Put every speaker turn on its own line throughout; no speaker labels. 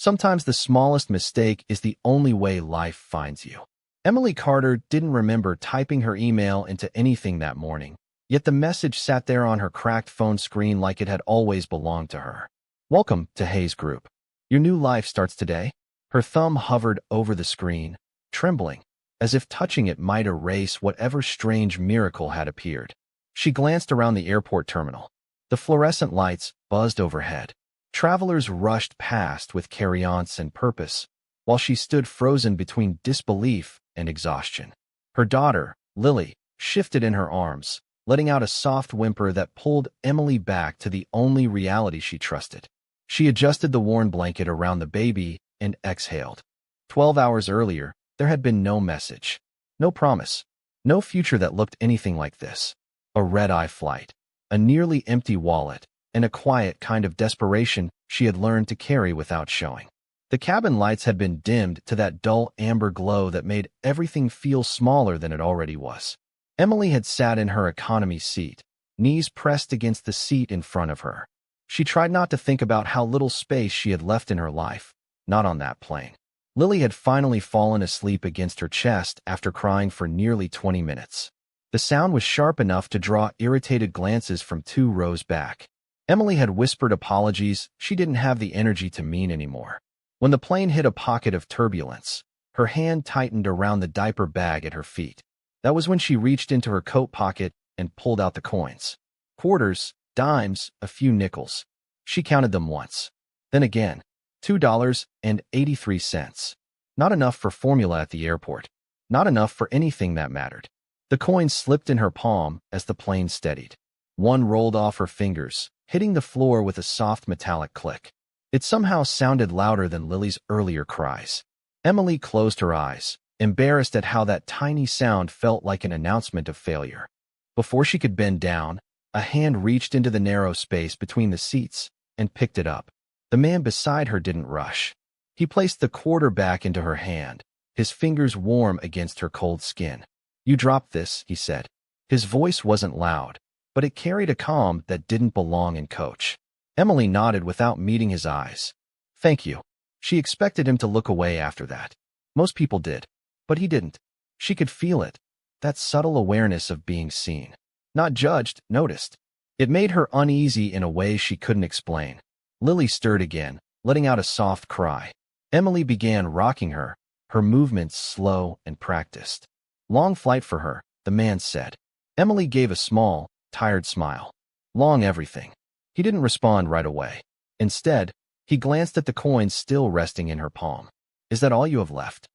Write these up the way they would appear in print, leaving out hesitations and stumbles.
Sometimes the smallest mistake is the only way life finds you. Emily Carter didn't remember typing her email into anything that morning, yet the message sat there on her cracked phone screen like it had always belonged to her. Welcome to Hayes Group. Your new life starts today. Her thumb hovered over the screen, trembling, as if touching it might erase whatever strange miracle had appeared. She glanced around the airport terminal. The fluorescent lights buzzed overhead. Travelers rushed past with carry-ons and purpose, while she stood frozen between disbelief and exhaustion. Her daughter, Lily, shifted in her arms, letting out a soft whimper that pulled Emily back to the only reality she trusted. She adjusted the worn blanket around the baby and exhaled. 12 hours earlier, there had been no message, no promise, no future that looked anything like this. A red-eye flight, a nearly empty wallet, and a quiet kind of desperation she had learned to carry without showing. The cabin lights had been dimmed to that dull amber glow that made everything feel smaller than it already was. Emily had sat in her economy seat, knees pressed against the seat in front of her. She tried not to think about how little space she had left in her life, not on that plane. Lily had finally fallen asleep against her chest after crying for nearly 20 minutes. The sound was sharp enough to draw irritated glances from 2 rows back. Emily had whispered apologies she didn't have the energy to mean anymore. When the plane hit a pocket of turbulence, her hand tightened around the diaper bag at her feet. That was when she reached into her coat pocket and pulled out the coins. Quarters, dimes, a few nickels. She counted them once. Then again, $2.83. Not enough for formula at the airport. Not enough for anything that mattered. The coins slipped in her palm as the plane steadied. One rolled off her fingers, hitting the floor with a soft metallic click. It somehow sounded louder than Lily's earlier cries. Emily closed her eyes, embarrassed at how that tiny sound felt like an announcement of failure. Before she could bend down, a hand reached into the narrow space between the seats and picked it up. The man beside her didn't rush. He placed the quarter back into her hand, his fingers warm against her cold skin. "You dropped this," he said. His voice wasn't loud, but it carried a calm that didn't belong in Coach. Emily nodded without meeting his eyes. "Thank you." She expected him to look away after that. Most people did, but he didn't. She could feel it, that subtle awareness of being seen. Not judged, noticed. It made her uneasy in a way she couldn't explain. Lily stirred again, letting out a soft cry. Emily began rocking her, her movements slow and practiced. "Long flight for her," the man said. Emily gave a small, tired smile. "Long everything." He didn't respond right away. Instead, he glanced at the coins still resting in her palm. "Is that all you have left?"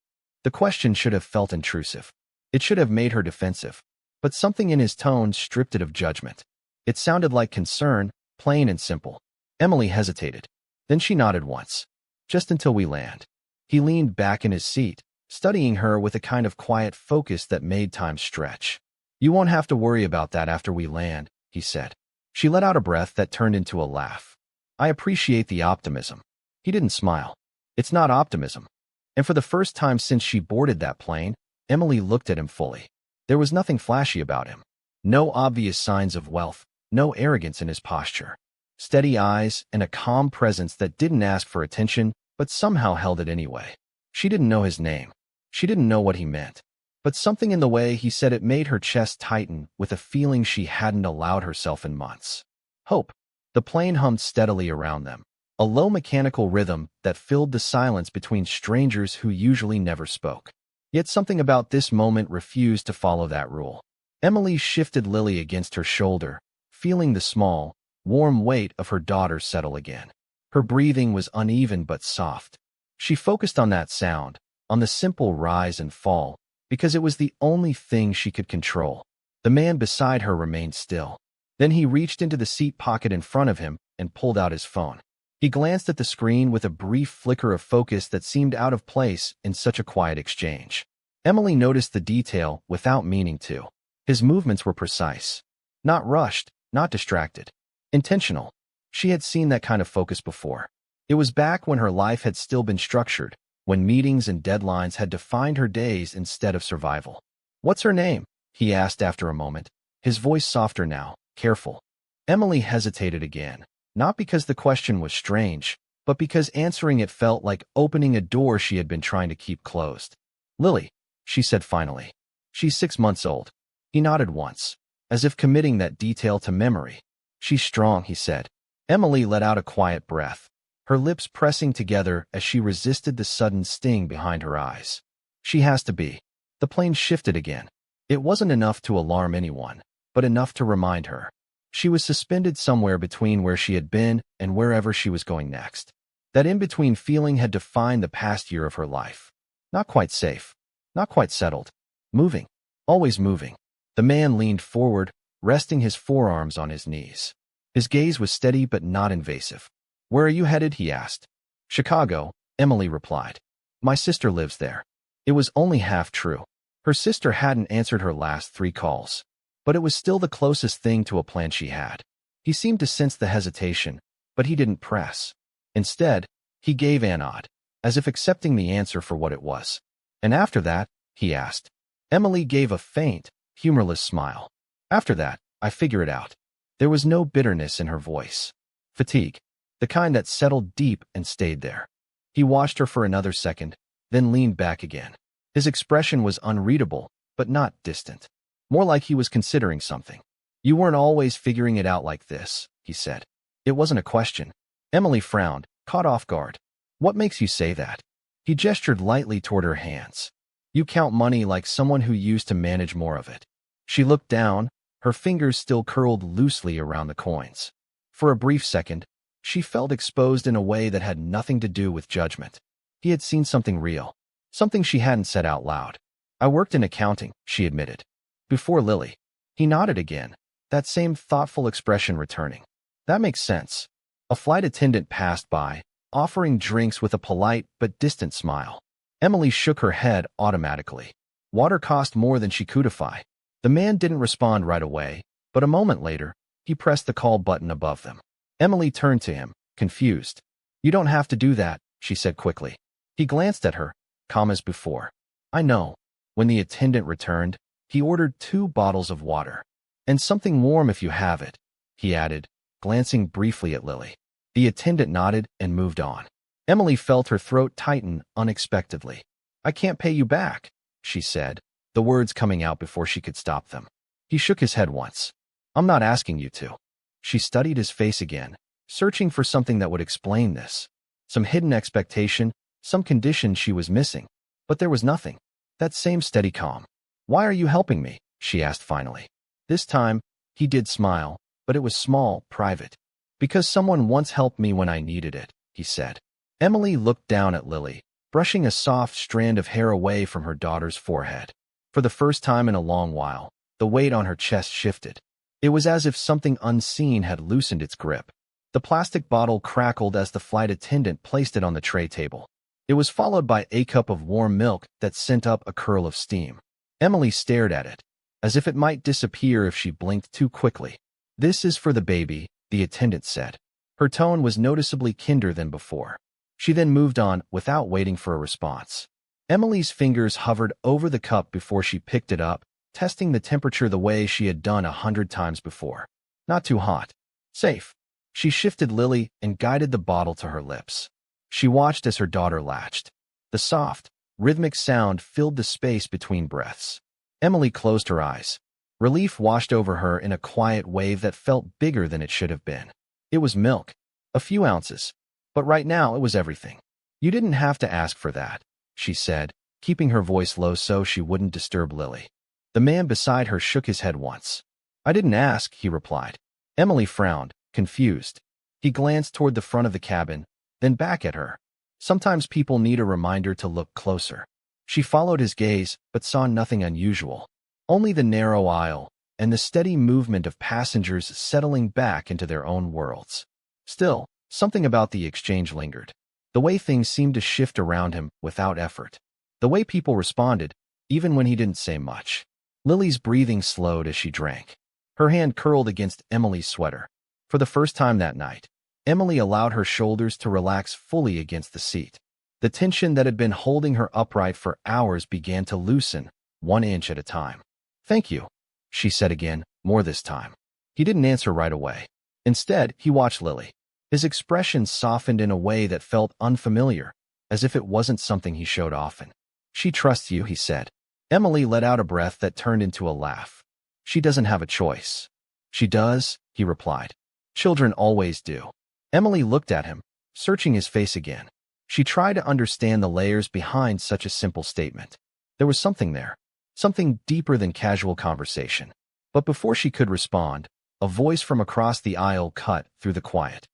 The question should have felt intrusive. It should have made her defensive. But something in his tone stripped it of judgment. It sounded like concern, plain and simple. Emily hesitated. Then she nodded once. "Just until we land." He leaned back in his seat, studying her with a kind of quiet focus that made time stretch. "You won't have to worry about that after we land," he said. She let out a breath that turned into a laugh. "I appreciate the optimism." He didn't smile. "It's not optimism." And for the first time since she boarded that plane, Emily looked at him fully. There was nothing flashy about him. No obvious signs of wealth, no arrogance in his posture. Steady eyes and a calm presence that didn't ask for attention, but somehow held it anyway. She didn't know his name. She didn't know what he meant. But something in the way he said it made her chest tighten with a feeling she hadn't allowed herself in months. Hope. The plane hummed steadily around them, a low mechanical rhythm that filled the silence between strangers who usually never spoke. Yet something about this moment refused to follow that rule. Emily shifted Lily against her shoulder, feeling the small, warm weight of her daughter settle again. Her breathing was uneven but soft. She focused on that sound, on the simple rise and fall, because it was the only thing she could control. The man beside her remained still. Then he reached into the seat pocket in front of him and pulled out his phone. He glanced at the screen with a brief flicker of focus that seemed out of place in such a quiet exchange. Emily noticed the detail without meaning to. His movements were precise. Not rushed, not distracted. Intentional. She had seen that kind of focus before. It was back when her life had still been structured, when meetings and deadlines had defined her days instead of survival. "What's her name?" he asked after a moment, his voice softer now, careful. Emily hesitated again, not because the question was strange, but because answering it felt like opening a door she had been trying to keep closed. "Lily," she said finally. "She's 6 months old." He nodded once, as if committing that detail to memory. "She's strong," he said. Emily let out a quiet breath, her lips pressing together as she resisted the sudden sting behind her eyes. "She has to be." The plane shifted again. It wasn't enough to alarm anyone, but enough to remind her. She was suspended somewhere between where she had been and wherever she was going next. That in-between feeling had defined the past year of her life. Not quite safe. Not quite settled. Moving. Always moving. The man leaned forward, resting his forearms on his knees. His gaze was steady but not invasive. "Where are you headed?" he asked. "Chicago," Emily replied. "My sister lives there." It was only half true. Her sister hadn't answered her last 3 calls, but it was still the closest thing to a plan she had. He seemed to sense the hesitation, but he didn't press. Instead, he gave a nod, as if accepting the answer for what it was. "And after that?" he asked. Emily gave a faint, humorless smile. "After that, I figure it out." There was no bitterness in her voice. Fatigue. The kind that settled deep and stayed there. He watched her for another second, then leaned back again. His expression was unreadable, but not distant. More like he was considering something. "You weren't always figuring it out like this," he said. It wasn't a question. Emily frowned, caught off guard. "What makes you say that?" He gestured lightly toward her hands. "You count money like someone who used to manage more of it." She looked down, her fingers still curled loosely around the coins. For a brief second, she felt exposed in a way that had nothing to do with judgment. He had seen something real, something she hadn't said out loud. "I worked in accounting," she admitted. "Before Lily." He nodded again, that same thoughtful expression returning. "That makes sense." A flight attendant passed by, offering drinks with a polite but distant smile. Emily shook her head automatically. Water cost more than she could codify. The man didn't respond right away, but a moment later, he pressed the call button above them. Emily turned to him, confused. "You don't have to do that," she said quickly. He glanced at her, calm as before. "I know." When the attendant returned, he ordered 2 bottles of water. "And something warm if you have it," he added, glancing briefly at Lily. The attendant nodded and moved on. Emily felt her throat tighten unexpectedly. "I can't pay you back," she said, the words coming out before she could stop them. He shook his head once. "I'm not asking you to." She studied his face again, searching for something that would explain this. Some hidden expectation, some condition she was missing. But there was nothing. That same steady calm. "Why are you helping me?" she asked finally. This time, he did smile, but it was small, private. "Because someone once helped me when I needed it," he said. Emily looked down at Lily, brushing a soft strand of hair away from her daughter's forehead. For the first time in a long while, the weight on her chest shifted. It was as if something unseen had loosened its grip. The plastic bottle crackled as the flight attendant placed it on the tray table. It was followed by a cup of warm milk that sent up a curl of steam. Emily stared at it, as if it might disappear if she blinked too quickly. "This is for the baby," the attendant said. Her tone was noticeably kinder than before. She then moved on without waiting for a response. Emily's fingers hovered over the cup before she picked it up, testing the temperature the way she had done 100 times before. Not too hot. Safe. She shifted Lily and guided the bottle to her lips. She watched as her daughter latched. The soft, rhythmic sound filled the space between breaths. Emily closed her eyes. Relief washed over her in a quiet wave that felt bigger than it should have been. It was milk. A few ounces. But right now it was everything. "You didn't have to ask for that," she said, keeping her voice low so she wouldn't disturb Lily. The man beside her shook his head once. "I didn't ask," he replied. Emily frowned, confused. He glanced toward the front of the cabin, then back at her. Sometimes people need a reminder to look closer. She followed his gaze, but saw nothing unusual. Only the narrow aisle and the steady movement of passengers settling back into their own worlds. Still, something about the exchange lingered. The way things seemed to shift around him without effort. The way people responded, even when he didn't say much. Lily's breathing slowed as she drank. Her hand curled against Emily's sweater. For the first time that night, Emily allowed her shoulders to relax fully against the seat. The tension that had been holding her upright for hours began to loosen, 1 inch at a time. "Thank you," she said again, more this time. He didn't answer right away. Instead, he watched Lily. His expression softened in a way that felt unfamiliar, as if it wasn't something he showed often. "She trusts you," he said. Emily let out a breath that turned into a laugh. "She doesn't have a choice." "She does," he replied. "Children always do." Emily looked at him, searching his face again. She tried to understand the layers behind such a simple statement. There was something there, something deeper than casual conversation. But before she could respond, a voice from across the aisle cut through the quiet.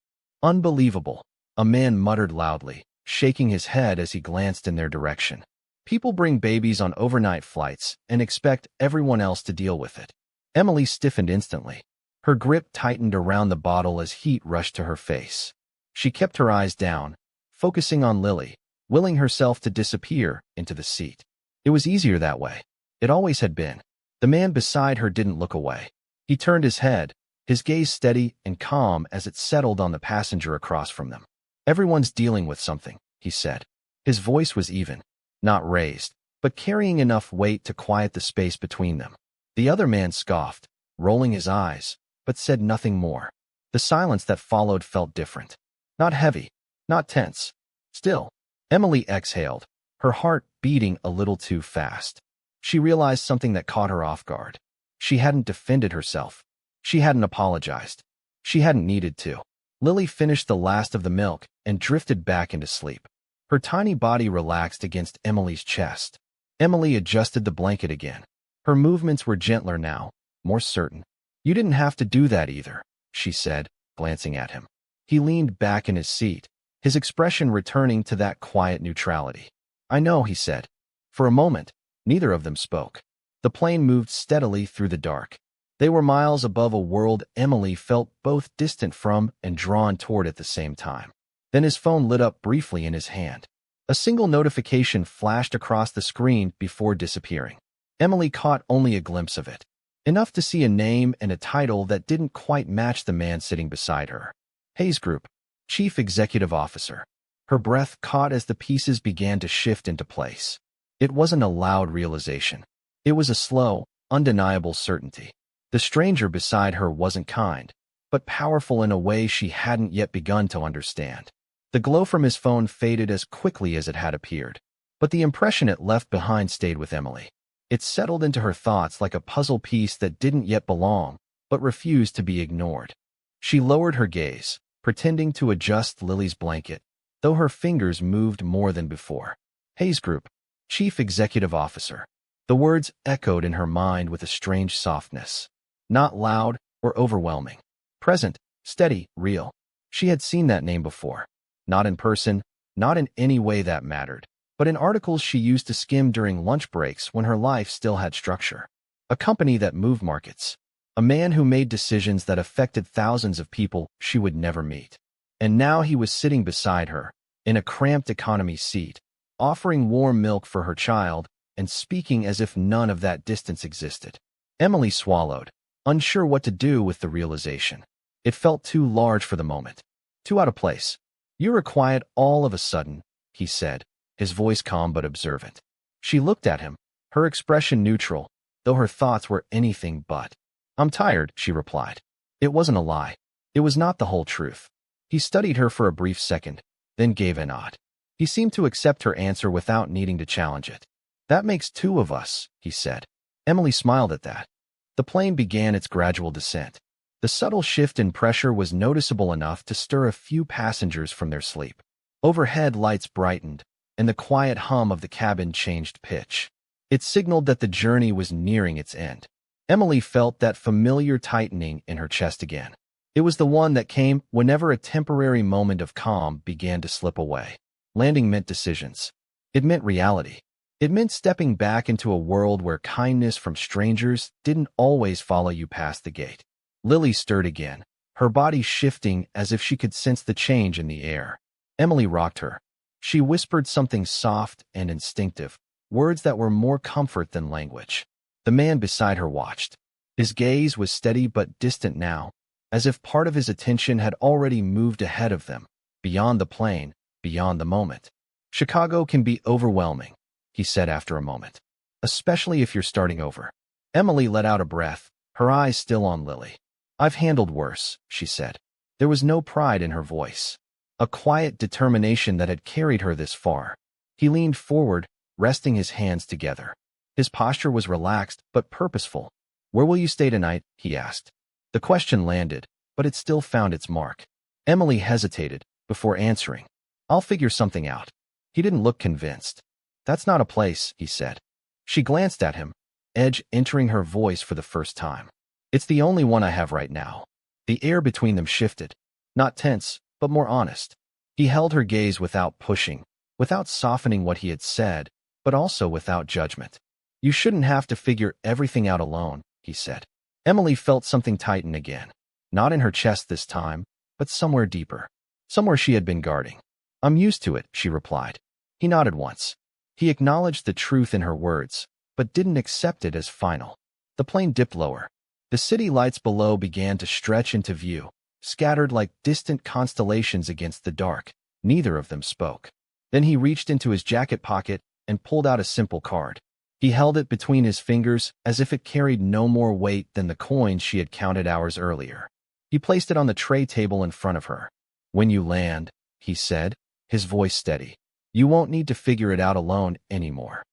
"Unbelievable," a man muttered loudly, shaking his head as he glanced in their direction. "People bring babies on overnight flights and expect everyone else to deal with it." Emily stiffened instantly. Her grip tightened around the bottle as heat rushed to her face. She kept her eyes down, focusing on Lily, willing herself to disappear into the seat. It was easier that way. It always had been. The man beside her didn't look away. He turned his head, his gaze steady and calm as it settled on the passenger across from them. "Everyone's dealing with something," he said. His voice was even, not raised, but carrying enough weight to quiet the space between them. The other man scoffed, rolling his eyes, but said nothing more. The silence that followed felt different. Not heavy, not tense. Still. Emily exhaled, her heart beating a little too fast. She realized something that caught her off guard. She hadn't defended herself. She hadn't apologized. She hadn't needed to. Lily finished the last of the milk and drifted back into sleep. Her tiny body relaxed against Emily's chest. Emily adjusted the blanket again. Her movements were gentler now, more certain. "You didn't have to do that either," she said, glancing at him. He leaned back in his seat, his expression returning to that quiet neutrality. "I know," he said. For a moment, neither of them spoke. The plane moved steadily through the dark. They were miles above a world Emily felt both distant from and drawn toward at the same time. Then his phone lit up briefly in his hand. A single notification flashed across the screen before disappearing. Emily caught only a glimpse of it, enough to see a name and a title that didn't quite match the man sitting beside her. Hayes Group, Chief Executive Officer. Her breath caught as the pieces began to shift into place. It wasn't a loud realization. It was a slow, undeniable certainty. The stranger beside her wasn't kind, but powerful in a way she hadn't yet begun to understand. The glow from his phone faded as quickly as it had appeared, but the impression it left behind stayed with Emily. It settled into her thoughts like a puzzle piece that didn't yet belong, but refused to be ignored. She lowered her gaze, pretending to adjust Lily's blanket, though her fingers moved more than before. Hayes Group, Chief Executive Officer. The words echoed in her mind with a strange softness. Not loud or overwhelming. Present, steady, real. She had seen that name before. Not in person, not in any way that mattered, but in articles she used to skim during lunch breaks when her life still had structure. A company that moved markets. A man who made decisions that affected thousands of people she would never meet. And now he was sitting beside her, in a cramped economy seat, offering warm milk for her child and speaking as if none of that distance existed. Emily swallowed, unsure what to do with the realization. It felt too large for the moment, too out of place. "You were quiet all of a sudden," he said, his voice calm but observant. She looked at him, her expression neutral, though her thoughts were anything but. "I'm tired," she replied. It wasn't a lie. It was not the whole truth. He studied her for a brief second, then gave a nod. He seemed to accept her answer without needing to challenge it. "That makes two of us," he said. Emily smiled at that. The plane began its gradual descent. The subtle shift in pressure was noticeable enough to stir a few passengers from their sleep. Overhead lights brightened, and the quiet hum of the cabin changed pitch. It signaled that the journey was nearing its end. Emily felt that familiar tightening in her chest again. It was the one that came whenever a temporary moment of calm began to slip away. Landing meant decisions. It meant reality. It meant stepping back into a world where kindness from strangers didn't always follow you past the gate. Lily stirred again, her body shifting as if she could sense the change in the air. Emily rocked her. She whispered something soft and instinctive, words that were more comfort than language. The man beside her watched. His gaze was steady but distant now, as if part of his attention had already moved ahead of them, beyond the plane, beyond the moment. "Chicago can be overwhelming," he said after a moment, "especially if you're starting over." Emily let out a breath, her eyes still on Lily. "I've handled worse," she said. There was no pride in her voice. A quiet determination that had carried her this far. He leaned forward, resting his hands together. His posture was relaxed but purposeful. "Where will you stay tonight?" he asked. The question landed, but it still found its mark. Emily hesitated before answering. "I'll figure something out." He didn't look convinced. "That's not a place," he said. She glanced at him, edge entering her voice for the first time. "It's the only one I have right now." The air between them shifted. Not tense, but more honest. He held her gaze without pushing, without softening what he had said, but also without judgment. "You shouldn't have to figure everything out alone," he said. Emily felt something tighten again. Not in her chest this time, but somewhere deeper. Somewhere she had been guarding. "I'm used to it," she replied. He nodded once. He acknowledged the truth in her words, but didn't accept it as final. The plane dipped lower. The city lights below began to stretch into view, scattered like distant constellations against the dark. Neither of them spoke. Then he reached into his jacket pocket and pulled out a simple card. He held it between his fingers as if it carried no more weight than the coins she had counted hours earlier. He placed it on the tray table in front of her. "When you land," he said, his voice steady, "you won't need to figure it out alone anymore."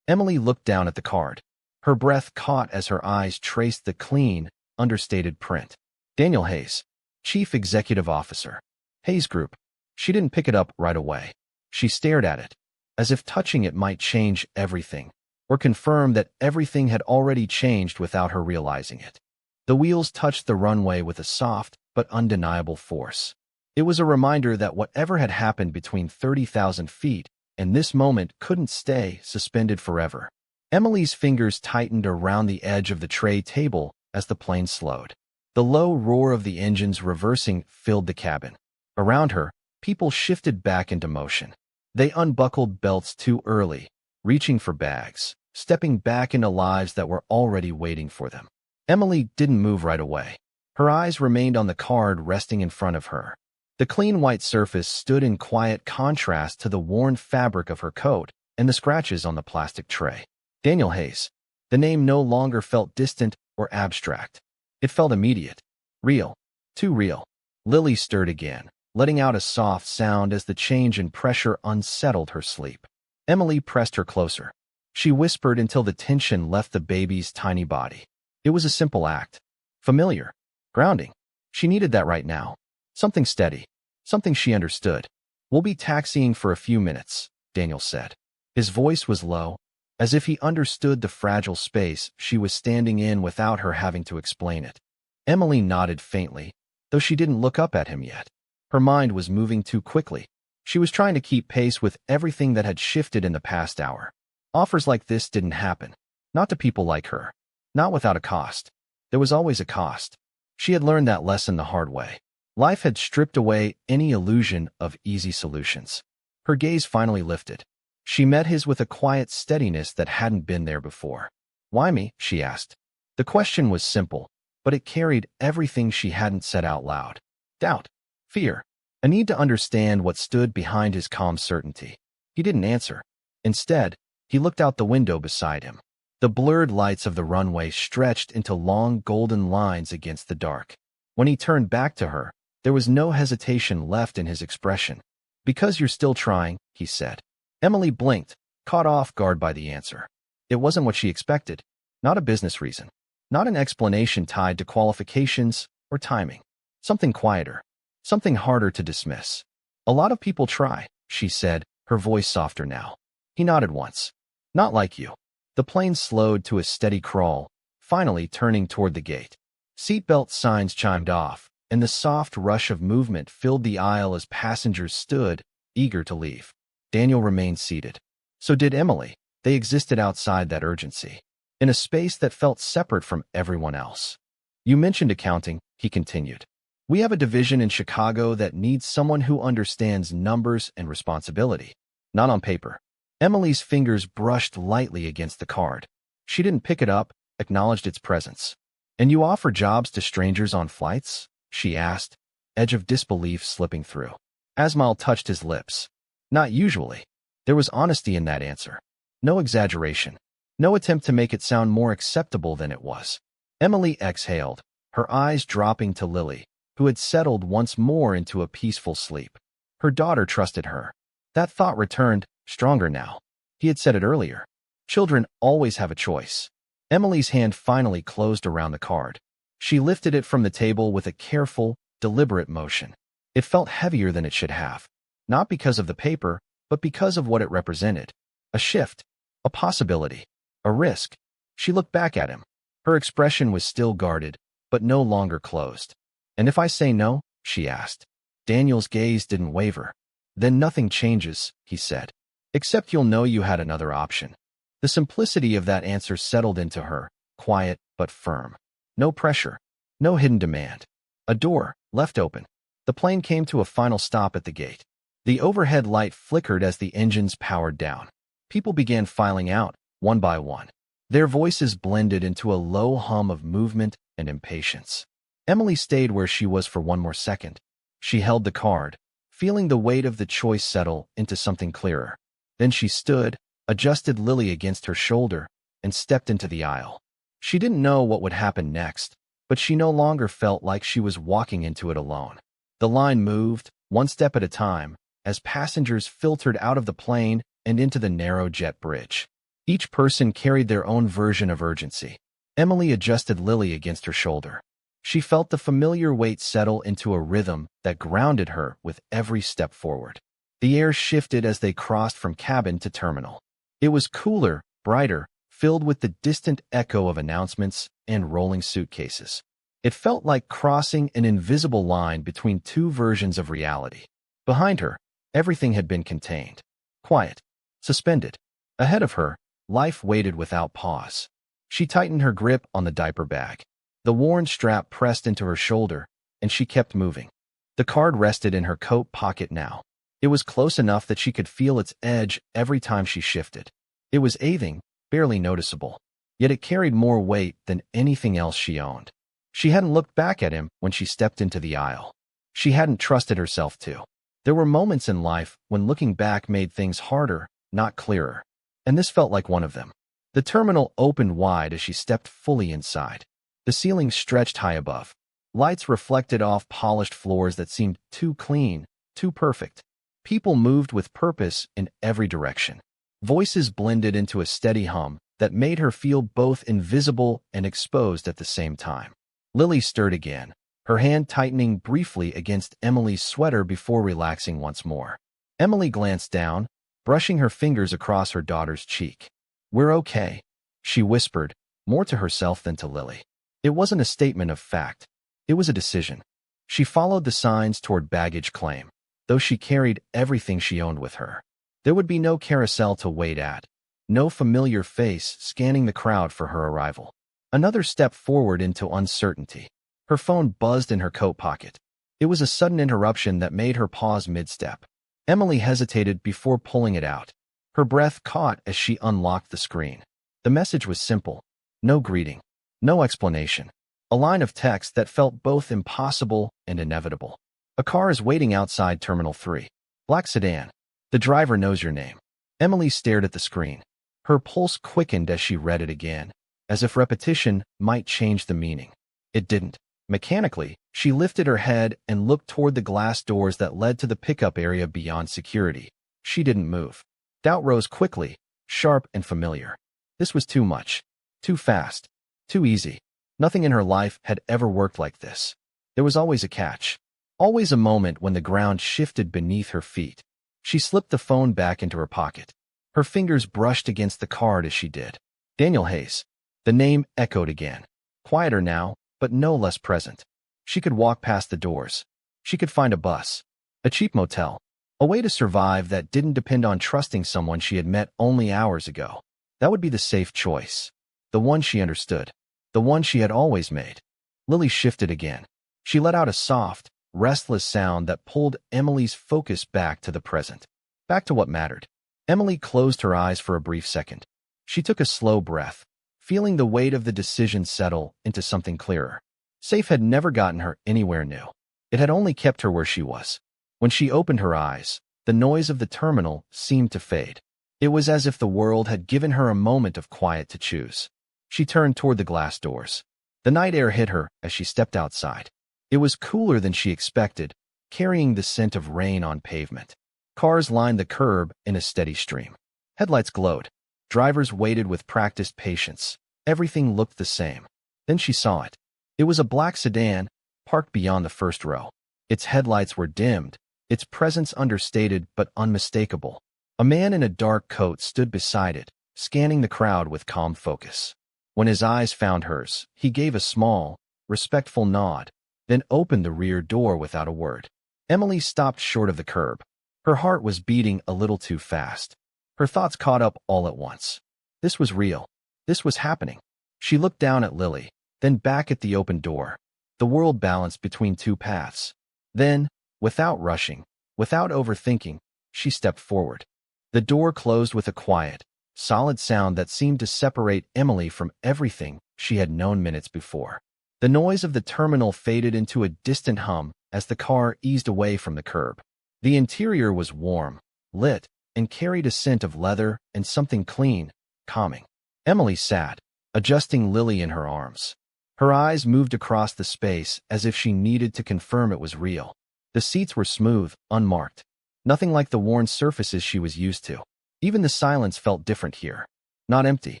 Emily looked down at the card. Her breath caught as her eyes traced the clean, understated print. Daniel Hayes, Chief Executive Officer. Hayes Group. She didn't pick it up right away. She stared at it, as if touching it might change everything, or confirm that everything had already changed without her realizing it. The wheels touched the runway with a soft but undeniable force. It was a reminder that whatever had happened between 30,000 feet and this moment couldn't stay suspended forever. Emily's fingers tightened around the edge of the tray table as the plane slowed. The low roar of the engines reversing filled the cabin. Around her, people shifted back into motion. They unbuckled belts too early, reaching for bags, stepping back into lives that were already waiting for them. Emily didn't move right away. Her eyes remained on the card resting in front of her. The clean white surface stood in quiet contrast to the worn fabric of her coat and the scratches on the plastic tray. Daniel Hayes. The name no longer felt distant or abstract. It felt immediate. Real. Too real. Lily stirred again, letting out a soft sound as the change in pressure unsettled her sleep. Emily pressed her closer. She whispered until the tension left the baby's tiny body. It was a simple act. Familiar. Grounding. She needed that right now. Something steady. Something she understood. "We'll be taxiing for a few minutes," Daniel said. His voice was low, as if he understood the fragile space she was standing in without her having to explain it. Emily nodded faintly, though she didn't look up at him yet. Her mind was moving too quickly. She was trying to keep pace with everything that had shifted in the past hour. Offers like this didn't happen. Not to people like her. Not without a cost. There was always a cost. She had learned that lesson the hard way. Life had stripped away any illusion of easy solutions. Her gaze finally lifted. She met his with a quiet steadiness that hadn't been there before. "Why me?" she asked. The question was simple, but it carried everything she hadn't said out loud. Doubt. Fear. A need to understand what stood behind his calm certainty. He didn't answer. Instead, he looked out the window beside him. The blurred lights of the runway stretched into long golden lines against the dark. When he turned back to her, there was no hesitation left in his expression. "Because you're still trying," he said. Emily blinked, caught off guard by the answer. It wasn't what she expected. Not a business reason. Not an explanation tied to qualifications or timing. Something quieter. Something harder to dismiss. "A lot of people try," she said, her voice softer now. He nodded once. "Not like you." The plane slowed to a steady crawl, finally turning toward the gate. Seatbelt signs chimed off, and the soft rush of movement filled the aisle as passengers stood, eager to leave. Daniel remained seated. So did Emily. They existed outside that urgency, in a space that felt separate from everyone else. "You mentioned accounting," he continued. "We have a division in Chicago that needs someone who understands numbers and responsibility. Not on paper." Emily's fingers brushed lightly against the card. She didn't pick it up, acknowledged its presence. "And you offer jobs to strangers on flights?" she asked, edge of disbelief slipping through. Asmal touched his lips. "Not usually." There was honesty in that answer. No exaggeration. No attempt to make it sound more acceptable than it was. Emily exhaled, her eyes dropping to Lily, who had settled once more into a peaceful sleep. Her daughter trusted her. That thought returned, stronger now. He had said it earlier. Children always have a choice. Emily's hand finally closed around the card. She lifted it from the table with a careful, deliberate motion. It felt heavier than it should have. Not because of the paper, but because of what it represented. A shift. A possibility. A risk. She looked back at him. Her expression was still guarded, but no longer closed. "And if I say no?" she asked. Daniel's gaze didn't waver. "Then nothing changes," he said. "Except you'll know you had another option." The simplicity of that answer settled into her, quiet but firm. No pressure. No hidden demand. A door, left open. The plane came to a final stop at the gate. The overhead light flickered as the engines powered down. People began filing out, one by one. Their voices blended into a low hum of movement and impatience. Emily stayed where she was for one more second. She held the card, feeling the weight of the choice settle into something clearer. Then she stood, adjusted Lily against her shoulder, and stepped into the aisle. She didn't know what would happen next, but she no longer felt like she was walking into it alone. The line moved, one step at a time, as passengers filtered out of the plane and into the narrow jet bridge. Each person carried their own version of urgency. Emily adjusted Lily against her shoulder. She felt the familiar weight settle into a rhythm that grounded her with every step forward. The air shifted as they crossed from cabin to terminal. It was cooler, brighter, filled with the distant echo of announcements and rolling suitcases. It felt like crossing an invisible line between two versions of reality. Behind her, everything had been contained. Quiet. Suspended. Ahead of her, life waited without pause. She tightened her grip on the diaper bag. The worn strap pressed into her shoulder, and she kept moving. The card rested in her coat pocket now. It was close enough that she could feel its edge every time she shifted. It was athing, barely noticeable, yet it carried more weight than anything else she owned. She hadn't looked back at him when she stepped into the aisle. She hadn't trusted herself to. There were moments in life when looking back made things harder, not clearer. And this felt like one of them. The terminal opened wide as she stepped fully inside. The ceiling stretched high above. Lights reflected off polished floors that seemed too clean, too perfect. People moved with purpose in every direction. Voices blended into a steady hum that made her feel both invisible and exposed at the same time. Lily stirred again, her hand tightening briefly against Emily's sweater before relaxing once more. Emily glanced down, brushing her fingers across her daughter's cheek. "We're okay," she whispered, more to herself than to Lily. It wasn't a statement of fact. It was a decision. She followed the signs toward baggage claim, though she carried everything she owned with her. There would be no carousel to wait at, no familiar face scanning the crowd for her arrival. Another step forward into uncertainty. Her phone buzzed in her coat pocket. It was a sudden interruption that made her pause mid-step. Emily hesitated before pulling it out. Her breath caught as she unlocked the screen. The message was simple. No greeting. No explanation. A line of text that felt both impossible and inevitable. "A car is waiting outside Terminal 3. Black sedan. The driver knows your name." Emily stared at the screen. Her pulse quickened as she read it again, as if repetition might change the meaning. It didn't. Mechanically, she lifted her head and looked toward the glass doors that led to the pickup area beyond security. She didn't move. Doubt rose quickly, sharp and familiar. This was too much. Too fast. Too easy. Nothing in her life had ever worked like this. There was always a catch. Always a moment when the ground shifted beneath her feet. She slipped the phone back into her pocket. Her fingers brushed against the card as she did. Daniel Hayes. The name echoed again. Quieter now, but no less present. She could walk past the doors. She could find a bus. A cheap motel. A way to survive that didn't depend on trusting someone she had met only hours ago. That would be the safe choice. The one she understood. The one she had always made. Lily shifted again. She let out a soft, restless sound that pulled Emily's focus back to the present. Back to what mattered. Emily closed her eyes for a brief second. She took a slow breath, feeling the weight of the decision settle into something clearer. Safe had never gotten her anywhere new. It had only kept her where she was. When she opened her eyes, the noise of the terminal seemed to fade. It was as if the world had given her a moment of quiet to choose. She turned toward the glass doors. The night air hit her as she stepped outside. It was cooler than she expected, carrying the scent of rain on pavement. Cars lined the curb in a steady stream. Headlights glowed. Drivers waited with practiced patience. Everything looked the same. Then she saw it. It was a black sedan, parked beyond the first row. Its headlights were dimmed, its presence understated but unmistakable. A man in a dark coat stood beside it, scanning the crowd with calm focus. When his eyes found hers, he gave a small, respectful nod, then opened the rear door without a word. Emily stopped short of the curb. Her heart was beating a little too fast. Her thoughts caught up all at once. This was real. This was happening. She looked down at Lily, then back at the open door. The world balanced between two paths. Then, without rushing, without overthinking, she stepped forward. The door closed with a quiet, solid sound that seemed to separate Emily from everything she had known minutes before. The noise of the terminal faded into a distant hum as the car eased away from the curb. The interior was warm, lit, and carried a scent of leather and something clean, calming. Emily sat, adjusting Lily in her arms. Her eyes moved across the space as if she needed to confirm it was real. The seats were smooth, unmarked. Nothing like the worn surfaces she was used to. Even the silence felt different here. Not empty.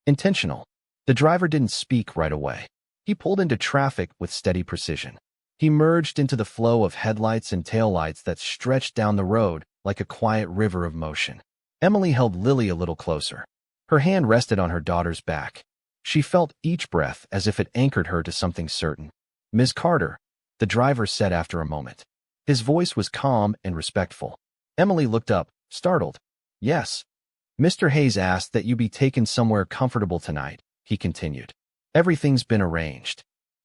Intentional. The driver didn't speak right away. He pulled into traffic with steady precision. He merged into the flow of headlights and taillights that stretched down the road like a quiet river of motion. Emily held Lily a little closer. Her hand rested on her daughter's back. She felt each breath as if it anchored her to something certain. "Ms. Carter," the driver said after a moment. His voice was calm and respectful. Emily looked up, startled. "Yes. Mr. Hayes asked that you be taken somewhere comfortable tonight," he continued. "Everything's been arranged."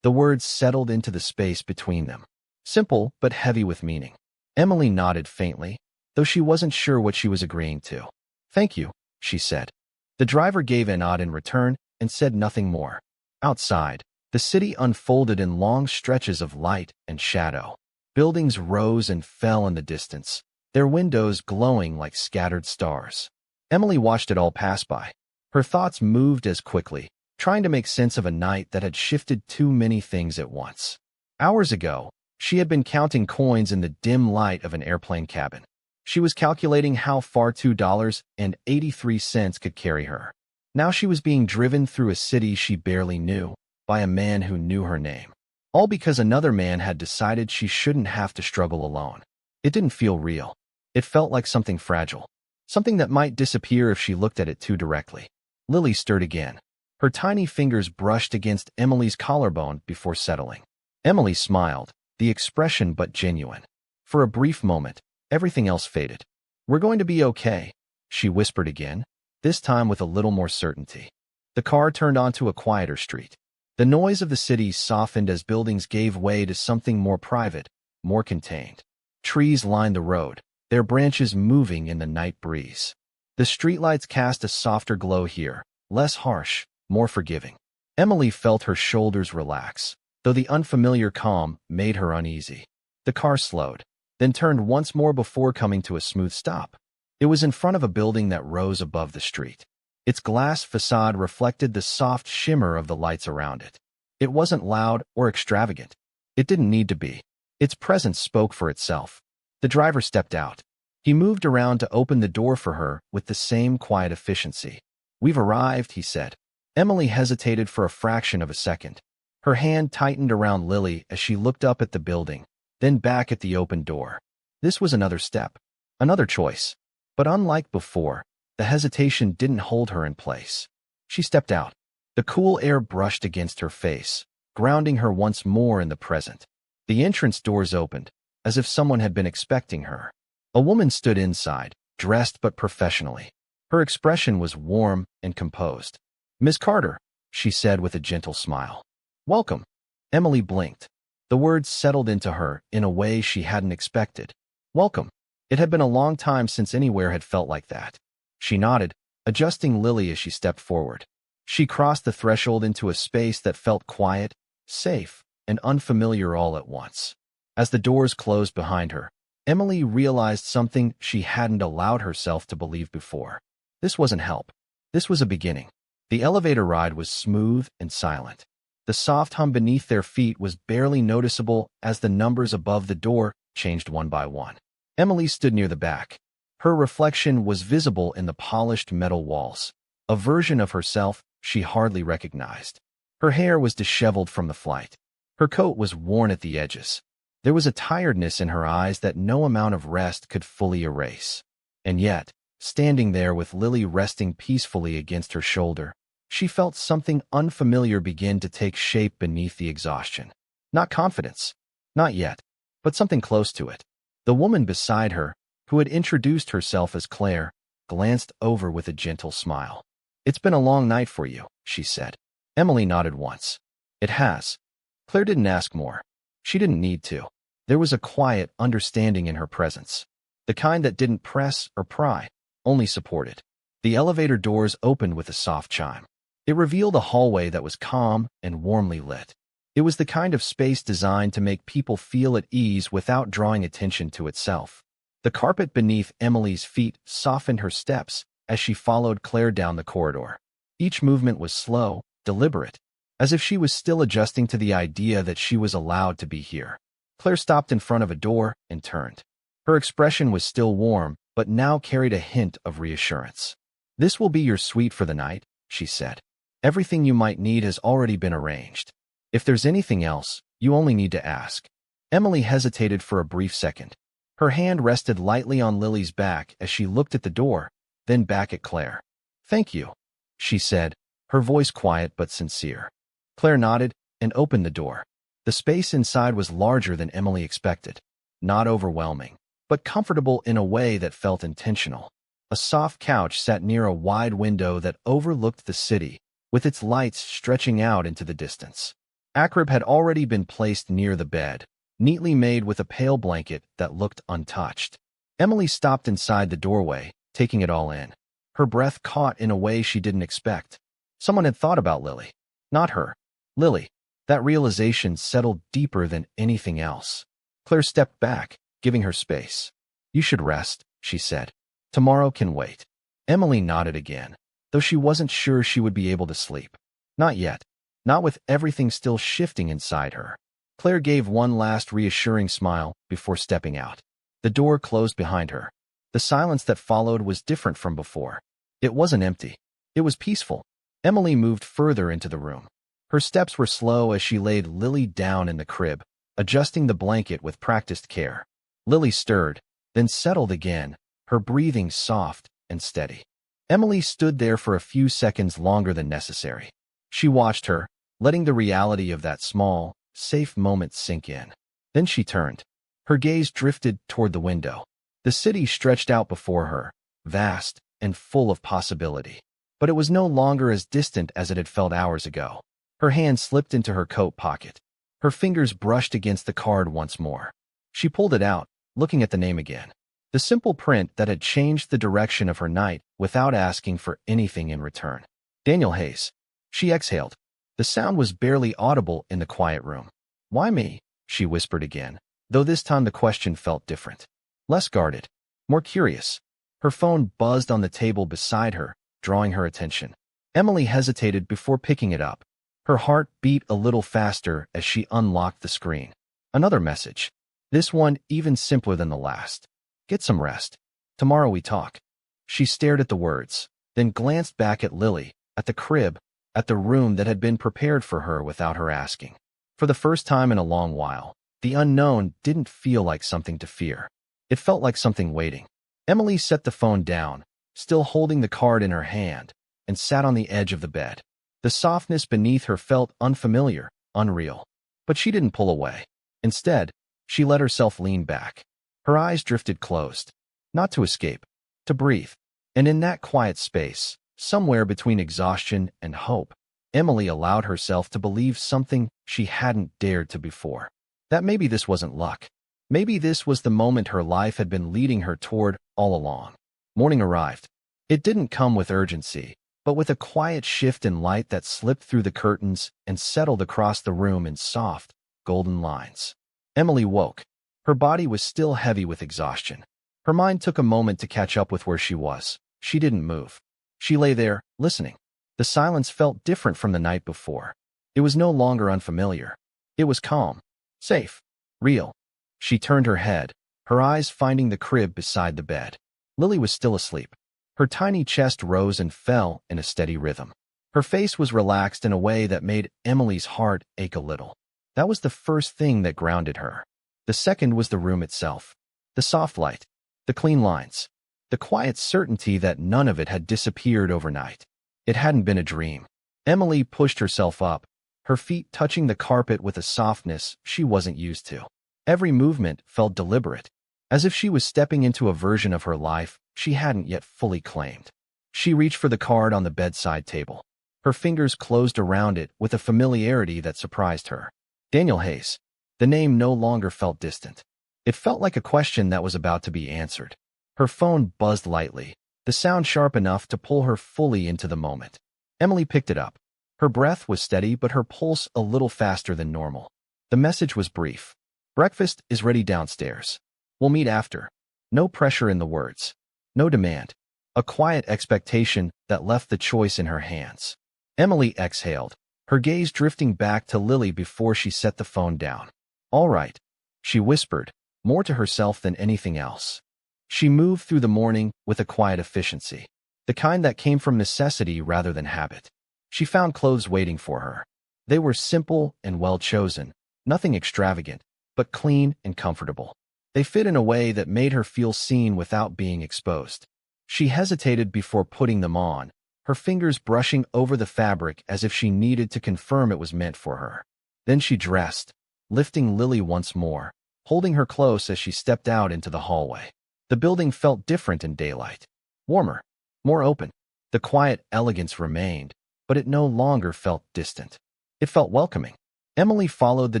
The words settled into the space between them. Simple, but heavy with meaning. Emily nodded faintly, though she wasn't sure what she was agreeing to. "Thank you," she said. The driver gave a nod in return and said nothing more. Outside, the city unfolded in long stretches of light and shadow. Buildings rose and fell in the distance, their windows glowing like scattered stars. Emily watched it all pass by. Her thoughts moved as quickly, trying to make sense of a night that had shifted too many things at once. Hours ago, she had been counting coins in the dim light of an airplane cabin. She was calculating how far $2.83 could carry her. Now she was being driven through a city she barely knew, by a man who knew her name. All because another man had decided she shouldn't have to struggle alone. It didn't feel real. It felt like something fragile. Something that might disappear if she looked at it too directly. Lily stirred again. Her tiny fingers brushed against Emily's collarbone before settling. Emily smiled, the expression but genuine. For a brief moment, everything else faded. "We're going to be okay," she whispered again, this time with a little more certainty. The car turned onto a quieter street. The noise of the city softened as buildings gave way to something more private, more contained. Trees lined the road, their branches moving in the night breeze. The streetlights cast a softer glow here, less harsh, more forgiving. Emily felt her shoulders relax, though the unfamiliar calm made her uneasy. The car slowed, then turned once more before coming to a smooth stop. It was in front of a building that rose above the street. Its glass facade reflected the soft shimmer of the lights around it. It wasn't loud or extravagant. It didn't need to be. Its presence spoke for itself. The driver stepped out. He moved around to open the door for her with the same quiet efficiency. "We've arrived," he said. Emily hesitated for a fraction of a second. Her hand tightened around Lily as she looked up at the building, then back at the open door. This was another step, another choice. But unlike before, the hesitation didn't hold her in place. She stepped out. The cool air brushed against her face, grounding her once more in the present. The entrance doors opened, as if someone had been expecting her. A woman stood inside, dressed but professionally. Her expression was warm and composed. "Miss Carter," she said with a gentle smile. "Welcome." Emily blinked. The words settled into her in a way she hadn't expected. Welcome. It had been a long time since anywhere had felt like that. She nodded, adjusting Lily as she stepped forward. She crossed the threshold into a space that felt quiet, safe, and unfamiliar all at once. As the doors closed behind her, Emily realized something she hadn't allowed herself to believe before. This wasn't help. This was a beginning. The elevator ride was smooth and silent. The soft hum beneath their feet was barely noticeable as the numbers above the door changed one by one. Emily stood near the back. Her reflection was visible in the polished metal walls, a version of herself she hardly recognized. Her hair was disheveled from the flight. Her coat was worn at the edges. There was a tiredness in her eyes that no amount of rest could fully erase. And yet, standing there with Lily resting peacefully against her shoulder, she felt something unfamiliar begin to take shape beneath the exhaustion. Not confidence. Not yet. But something close to it. The woman beside her, who had introduced herself as Claire, glanced over with a gentle smile. "It's been a long night for you," she said. Emily nodded once. "It has." Claire didn't ask more. She didn't need to. There was a quiet understanding in her presence. The kind that didn't press or pry, only supported. The elevator doors opened with a soft chime. It revealed a hallway that was calm and warmly lit. It was the kind of space designed to make people feel at ease without drawing attention to itself. The carpet beneath Emily's feet softened her steps as she followed Claire down the corridor. Each movement was slow, deliberate, as if she was still adjusting to the idea that she was allowed to be here. Claire stopped in front of a door and turned. Her expression was still warm, but now carried a hint of reassurance. "This will be your suite for the night," she said. "Everything you might need has already been arranged. If there's anything else, you only need to ask." Emily hesitated for a brief second. Her hand rested lightly on Lily's back as she looked at the door, then back at Claire. "Thank you," she said, her voice quiet but sincere. Claire nodded and opened the door. The space inside was larger than Emily expected. Not overwhelming, but comfortable in a way that felt intentional. A soft couch sat near a wide window that overlooked the city, with its lights stretching out into the distance. A crib had already been placed near the bed, neatly made with a pale blanket that looked untouched. Emily stopped inside the doorway, taking it all in. Her breath caught in a way she didn't expect. Someone had thought about Lily. Not her. Lily. That realization settled deeper than anything else. Claire stepped back, giving her space. "You should rest," she said. "Tomorrow can wait." Emily nodded again, though she wasn't sure she would be able to sleep. Not yet. Not with everything still shifting inside her. Claire gave one last reassuring smile before stepping out. The door closed behind her. The silence that followed was different from before. It wasn't empty. It was peaceful. Emily moved further into the room. Her steps were slow as she laid Lily down in the crib, adjusting the blanket with practiced care. Lily stirred, then settled again, her breathing soft and steady. Emily stood there for a few seconds longer than necessary. She watched her, letting the reality of that small, safe moment sink in. Then she turned. Her gaze drifted toward the window. The city stretched out before her, vast and full of possibility. But it was no longer as distant as it had felt hours ago. Her hand slipped into her coat pocket. Her fingers brushed against the card once more. She pulled it out, looking at the name again. The simple print that had changed the direction of her night without asking for anything in return. Daniel Hayes. She exhaled. The sound was barely audible in the quiet room. "Why me?" she whispered again, though this time the question felt different. Less guarded. More curious. Her phone buzzed on the table beside her, drawing her attention. Emily hesitated before picking it up. Her heart beat a little faster as she unlocked the screen. Another message. This one even simpler than the last. "Get some rest. Tomorrow we talk." She stared at the words, then glanced back at Lily, at the crib, at the room that had been prepared for her without her asking. For the first time in a long while, the unknown didn't feel like something to fear. It felt like something waiting. Emily set the phone down, still holding the card in her hand, and sat on the edge of the bed. The softness beneath her felt unfamiliar, unreal. But she didn't pull away. Instead, she let herself lean back. Her eyes drifted closed. Not to escape, to breathe. And in that quiet space, somewhere between exhaustion and hope, Emily allowed herself to believe something she hadn't dared to before. That maybe this wasn't luck. Maybe this was the moment her life had been leading her toward all along. Morning arrived. It didn't come with urgency, but with a quiet shift in light that slipped through the curtains and settled across the room in soft, golden lines. Emily woke. Her body was still heavy with exhaustion. Her mind took a moment to catch up with where she was. She didn't move. She lay there, listening. The silence felt different from the night before. It was no longer unfamiliar. It was calm, safe, real. She turned her head, her eyes finding the crib beside the bed. Lily was still asleep. Her tiny chest rose and fell in a steady rhythm. Her face was relaxed in a way that made Emily's heart ache a little. That was the first thing that grounded her. The second was the room itself. The soft light, the clean lines, the quiet certainty that none of it had disappeared overnight. It hadn't been a dream. Emily pushed herself up, her feet touching the carpet with a softness she wasn't used to. Every movement felt deliberate, as if she was stepping into a version of her life she hadn't yet fully claimed. She reached for the card on the bedside table. Her fingers closed around it with a familiarity that surprised her. Daniel Hayes. The name no longer felt distant. It felt like a question that was about to be answered. Her phone buzzed lightly, the sound sharp enough to pull her fully into the moment. Emily picked it up. Her breath was steady, but her pulse a little faster than normal. The message was brief. Breakfast is ready downstairs. We'll meet after. No pressure in the words. No demand. A quiet expectation that left the choice in her hands. Emily exhaled, her gaze drifting back to Lily before she set the phone down. All right, she whispered, more to herself than anything else. She moved through the morning with a quiet efficiency, the kind that came from necessity rather than habit. She found clothes waiting for her. They were simple and well-chosen, nothing extravagant, but clean and comfortable. They fit in a way that made her feel seen without being exposed. She hesitated before putting them on, her fingers brushing over the fabric as if she needed to confirm it was meant for her. Then she dressed, lifting Lily once more, holding her close as she stepped out into the hallway. The building felt different in daylight. Warmer, more open. The quiet elegance remained, but it no longer felt distant. It felt welcoming. Emily followed the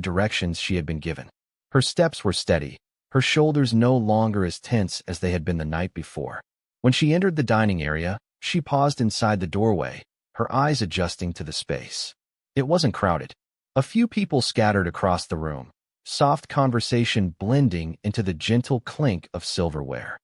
directions she had been given. Her steps were steady, her shoulders no longer as tense as they had been the night before. When she entered the dining area, she paused inside the doorway, her eyes adjusting to the space. It wasn't crowded. A few people scattered across the room, soft conversation blending into the gentle clink of silverware.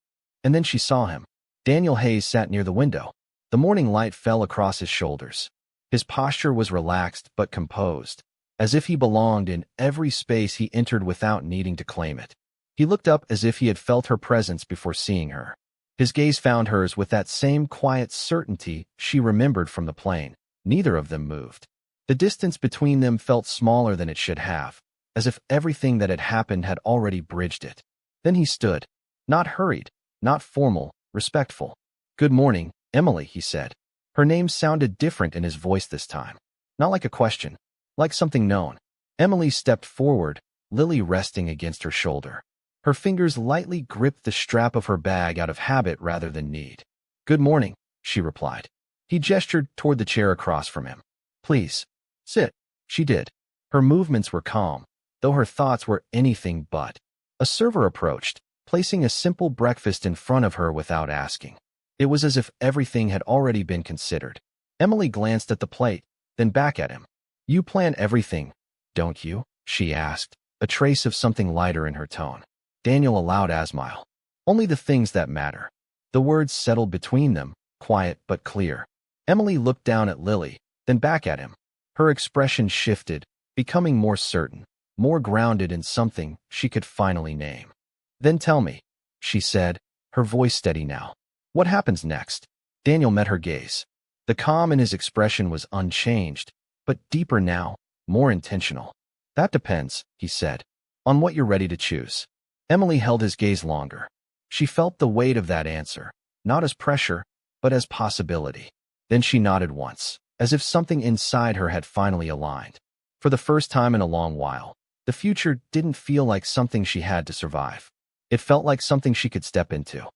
And then she saw him. Daniel Hayes sat near the window. The morning light fell across his shoulders. His posture was relaxed but composed, as if he belonged in every space he entered without needing to claim it. He looked up as if he had felt her presence before seeing her. His gaze found hers with that same quiet certainty she remembered from the plane. Neither of them moved. The distance between them felt smaller than it should have, as if everything that had happened had already bridged it. Then he stood, not hurried, not formal, respectful. "Good morning, Emily," he said. Her name sounded different in his voice this time. Not like a question, like something known. Emily stepped forward, Lily resting against her shoulder. Her fingers lightly gripped the strap of her bag out of habit rather than need. "Good morning," she replied. He gestured toward the chair across from him. "Please, sit." She did. Her movements were calm, though her thoughts were anything but. A server approached, placing a simple breakfast in front of her without asking. It was as if everything had already been considered. Emily glanced at the plate, then back at him. "You plan everything, don't you?" she asked, a trace of something lighter in her tone. Daniel allowed a smile. "Only the things that matter." The words settled between them, quiet but clear. Emily looked down at Lily, then back at him. Her expression shifted, becoming more certain, more grounded in something she could finally name. "Then tell me," she said, her voice steady now. "What happens next?" Daniel met her gaze. The calm in his expression was unchanged, but deeper now, more intentional. "That depends," he said, "on what you're ready to choose." Emily held his gaze longer. She felt the weight of that answer, not as pressure, but as possibility. Then she nodded once, as if something inside her had finally aligned. For the first time in a long while, the future didn't feel like something she had to survive. It felt like something she could step into.